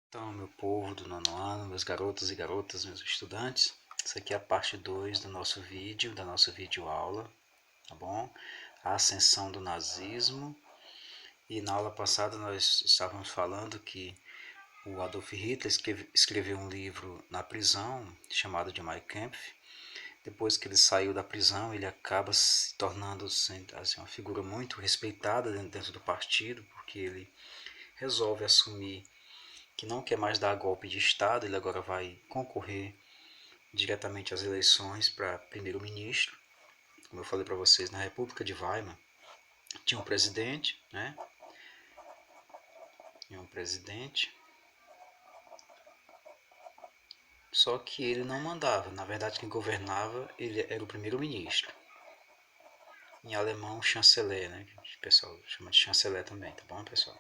Então, meu povo do nono ano, meus garotos e garotas, meus estudantes, isso aqui é a parte 2 do nosso vídeo, da nossa videoaula, tá bom? A ascensão do nazismo. E na aula passada nós estávamos falando que o Adolf Hitler escreveu um livro na prisão, chamado de Mein Kampf. Depois que ele saiu da prisão, ele acaba se tornando assim, uma figura muito respeitada dentro do partido, porque ele resolve assumir que não quer mais dar golpe de Estado, ele agora vai concorrer diretamente às eleições para primeiro-ministro. Como eu falei para vocês, na República de Weimar tinha um presidente, né? Tinha um presidente, só que ele não mandava. Na verdade, quem governava ele era o primeiro-ministro. Em alemão, chanceler, né? O pessoal chama de chanceler também, tá bom, pessoal?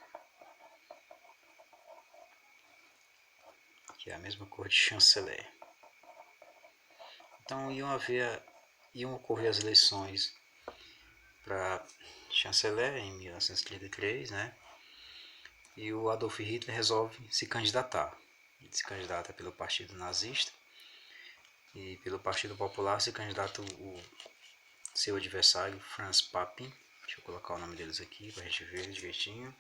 Que é a mesma cor de chanceler. Então iam ocorrer as eleições para chanceler em 1933, né? E o Adolf Hitler resolve se candidatar. Ele se candidata pelo Partido Nazista e pelo Partido Popular se candidata o seu adversário, Franz Papen. Deixa eu colocar o nome deles aqui para a gente ver direitinho.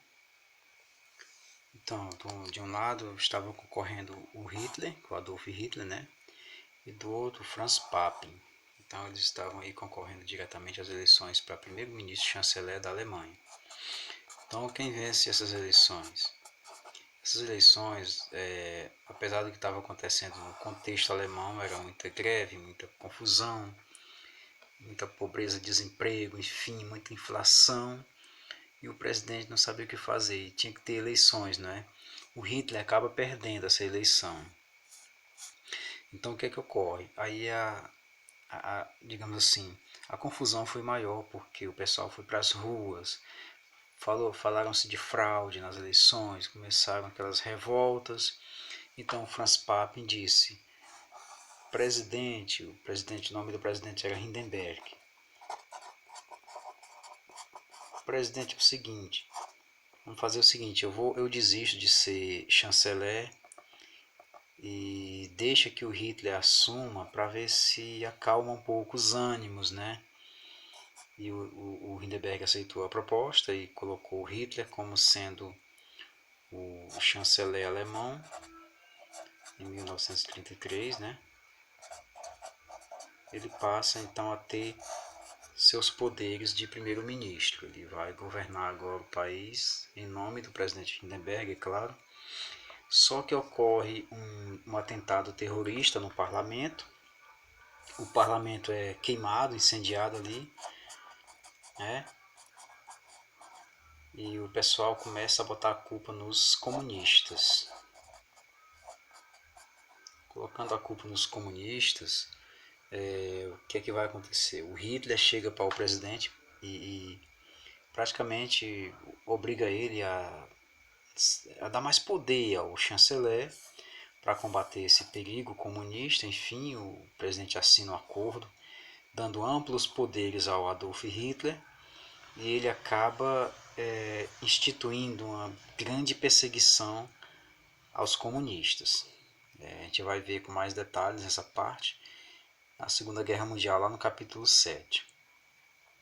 Então, de um lado estava concorrendo o Hitler, o Adolf Hitler, né? E do outro, Franz Papen. Então, eles estavam aí concorrendo diretamente às eleições para primeiro-ministro chanceler da Alemanha. Então, quem vence essas eleições? Essas eleições, apesar do que estava acontecendo no contexto alemão, era muita greve, muita confusão, muita pobreza, desemprego, enfim, muita inflação, e o presidente não sabia o que fazer, e tinha que ter eleições, né? O Hitler acaba perdendo essa eleição. Então o que é que ocorre? Aí digamos assim, a confusão foi maior porque o pessoal foi para as ruas, falaram-se de fraude nas eleições, começaram aquelas revoltas. Então Franz Papen disse: o nome do presidente era Hindenburg. Presidente, é o seguinte, vamos fazer o seguinte, eu desisto de ser chanceler e deixa que o Hitler assuma para ver se acalma um pouco os ânimos, né? E o Hindenburg aceitou a proposta e colocou Hitler como sendo o chanceler alemão em 1933, né? Ele passa então a ter seus poderes de primeiro-ministro. Ele vai governar agora o país em nome do presidente Hindenburg, é claro. Só que ocorre um atentado terrorista no parlamento. O parlamento é queimado, incendiado ali, né? E o pessoal começa a botar a culpa nos comunistas. Colocando a culpa nos comunistas, o que é que vai acontecer? O Hitler chega para o presidente e praticamente obriga ele a dar mais poder ao chanceler para combater esse perigo comunista. Enfim, o presidente assina um acordo dando amplos poderes ao Adolf Hitler e ele acaba instituindo uma grande perseguição aos comunistas. A gente vai ver com mais detalhes essa parte na Segunda Guerra Mundial, lá no capítulo 7.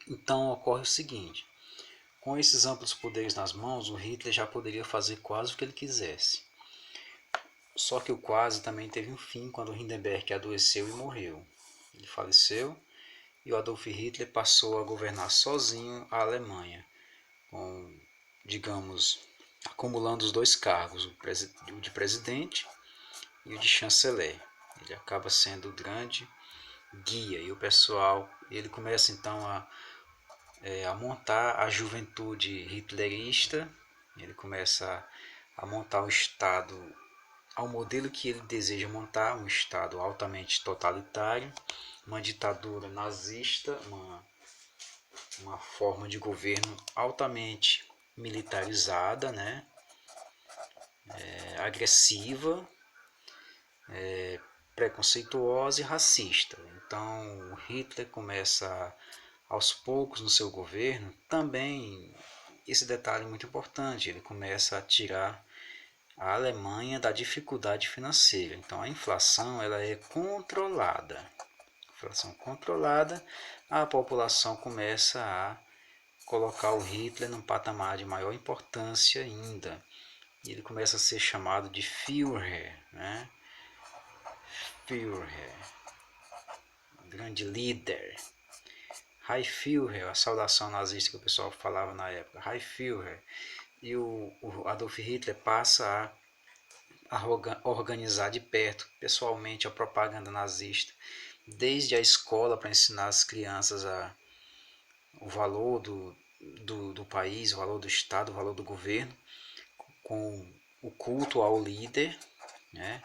Então ocorre o seguinte: com esses amplos poderes nas mãos, o Hitler já poderia fazer quase o que ele quisesse. Só que o quase também teve um fim quando Hindenburg adoeceu e morreu. Ele faleceu e o Adolf Hitler passou a governar sozinho a Alemanha, com, digamos, acumulando os dois cargos, o de presidente e o de chanceler. Ele acaba sendo o grande guia e o pessoal, ele começa então a montar a juventude hitlerista, ele começa a montar o Estado ao modelo que ele deseja montar, um Estado altamente totalitário, uma ditadura nazista, uma forma de governo altamente militarizada, né? Agressiva, preconceituosa e racista. Então Hitler começa aos poucos no seu governo, também esse detalhe é muito importante, ele começa a tirar a Alemanha da dificuldade financeira. Então a inflação ela é controlada. Inflação controlada, a população começa a colocar o Hitler num patamar de maior importância ainda. E ele começa a ser chamado de Führer, né? Führer, grande líder. Heil Führer, a saudação nazista que o pessoal falava na época, Heil Führer. E o Adolf Hitler passa a organizar de perto, pessoalmente, a propaganda nazista, desde a escola para ensinar as crianças o valor do país, o valor do Estado, o valor do governo, com o culto ao líder, né?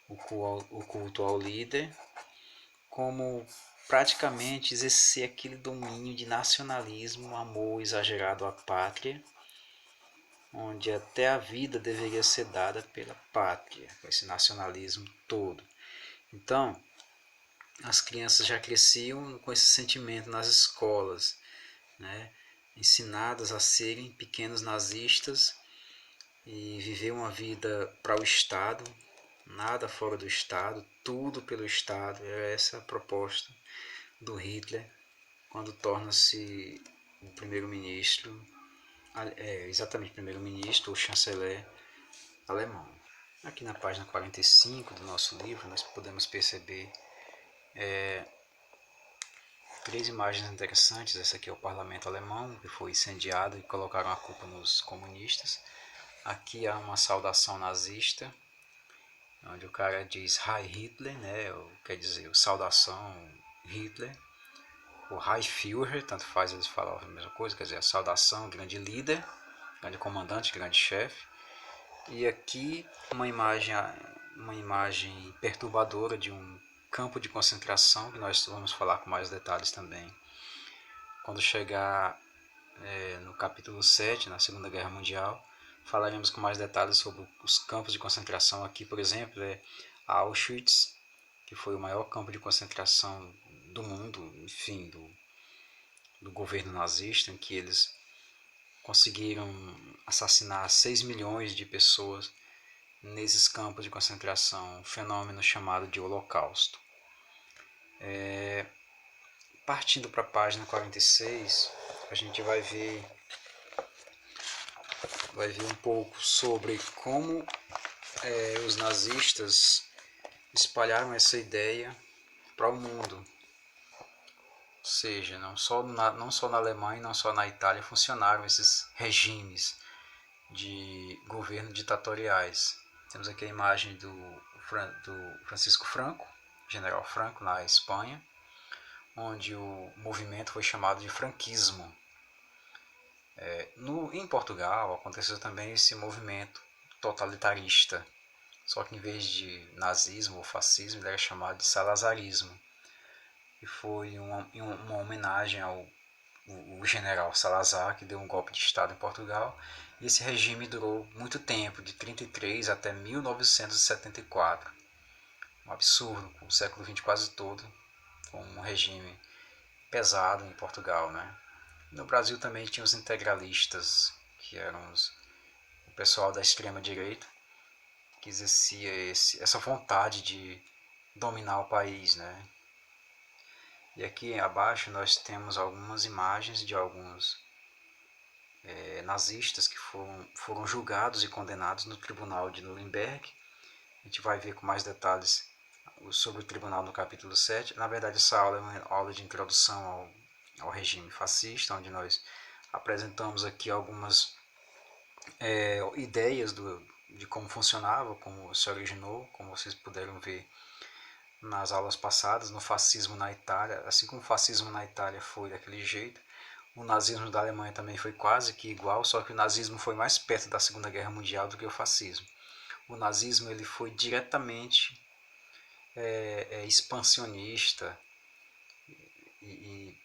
O culto ao líder, como praticamente exercer aquele domínio de nacionalismo, amor exagerado à pátria, onde até a vida deveria ser dada pela pátria, com esse nacionalismo todo. Então, as crianças já cresciam com esse sentimento nas escolas, né? Ensinadas a serem pequenos nazistas e viver uma vida para o Estado, nada fora do Estado, tudo pelo Estado. É essa a proposta do Hitler quando torna-se o primeiro-ministro, exatamente primeiro-ministro ou chanceler alemão. Aqui na página 45 do nosso livro nós podemos perceber três imagens interessantes. Essa aqui é o parlamento alemão, que foi incendiado e colocaram a culpa nos comunistas. Aqui há uma saudação nazista, onde o cara diz Heil Hitler, né? Quer dizer, saudação Hitler. O Heil Führer, tanto faz eles falam a mesma coisa, quer dizer, a saudação, grande líder, grande comandante, grande chefe. E aqui uma imagem perturbadora de um campo de concentração, que nós vamos falar com mais detalhes também quando chegar no capítulo 7, na Segunda Guerra Mundial. Falaremos com mais detalhes sobre os campos de concentração. Aqui, por exemplo, é Auschwitz, que foi o maior campo de concentração do mundo, enfim, do governo nazista, em que eles conseguiram assassinar 6 milhões de pessoas nesses campos de concentração, um fenômeno chamado de Holocausto. Partindo para a página 46, a gente vai ver um pouco sobre como os nazistas espalharam essa ideia para o mundo. Ou seja, não só na Alemanha, não só na Itália funcionaram esses regimes de governo ditatoriais. Temos aqui a imagem do Francisco Franco, General Franco, na Espanha, onde o movimento foi chamado de franquismo. Em Portugal aconteceu também esse movimento totalitarista, só que em vez de nazismo ou fascismo, ele era chamado de salazarismo. E foi uma homenagem ao general Salazar, que deu um golpe de Estado em Portugal. E esse regime durou muito tempo, de 1933 até 1974. Um absurdo, o século XX quase todo, com um regime pesado em Portugal, né? No Brasil também tinha os integralistas, que eram o pessoal da extrema-direita, que exercia essa vontade de dominar o país, né? E aqui abaixo nós temos algumas imagens de alguns nazistas que foram julgados e condenados no tribunal de Nuremberg. A gente vai ver com mais detalhes sobre o tribunal no capítulo 7. Na verdade, essa aula é uma aula de introdução ao regime fascista, onde nós apresentamos aqui algumas ideias de como funcionava, como se originou, como vocês puderam ver nas aulas passadas, no fascismo na Itália. Assim como o fascismo na Itália foi daquele jeito, o nazismo da Alemanha também foi quase que igual, só que o nazismo foi mais perto da Segunda Guerra Mundial do que o fascismo. O nazismo ele foi diretamente expansionista e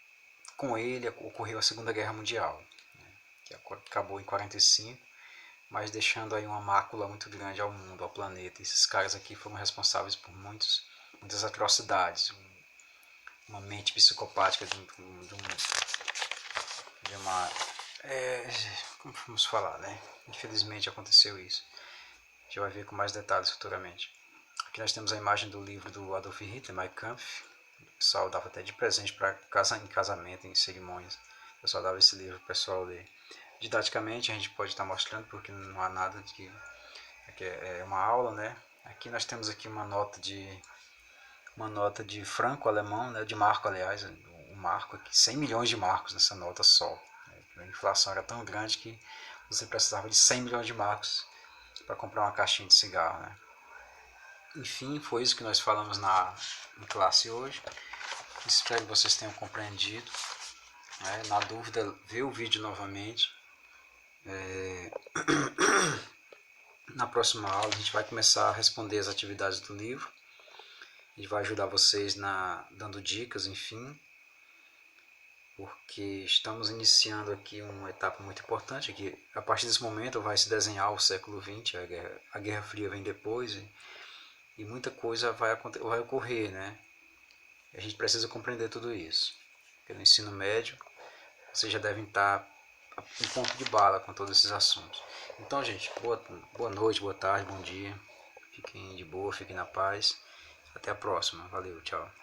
com ele ocorreu a Segunda Guerra Mundial, né, que acabou em 45, mas deixando aí uma mácula muito grande ao mundo, ao planeta. Esses caras aqui foram responsáveis por muitas atrocidades, uma mente psicopática de uma... como vamos falar, né? Infelizmente aconteceu isso. gente vai ver com mais detalhes futuramente. Aqui nós temos a imagem do livro do Adolf Hitler, Mein Kampf. O pessoal dava até de presente em casamento, em cerimônias. O pessoal dava esse livro para o pessoal ler. Didaticamente a gente pode estar mostrando, porque não há nada de que... Aqui é uma aula, né? Aqui nós temos aqui uma nota de franco alemão, né? De marco, aliás, um marco aqui, 100 milhões de marcos nessa nota só. A inflação era tão grande que você precisava de 100 milhões de marcos para comprar uma caixinha de cigarro, né? Enfim, foi isso que nós falamos em classe hoje. Espero que vocês tenham compreendido. Né? Na dúvida, vê o vídeo novamente. Na próxima aula a gente vai começar a responder as atividades do livro. A gente vai ajudar vocês dando dicas, enfim, porque estamos iniciando aqui uma etapa muito importante, que a partir desse momento vai se desenhar o século XX, a Guerra Fria vem depois, e muita coisa vai ocorrer, né? A gente precisa compreender tudo isso. Porque no ensino médio, vocês já devem estar em ponto de bala com todos esses assuntos. Então, gente, boa noite, boa tarde, bom dia. Fiquem de boa, fiquem na paz. Até a próxima. Valeu, tchau.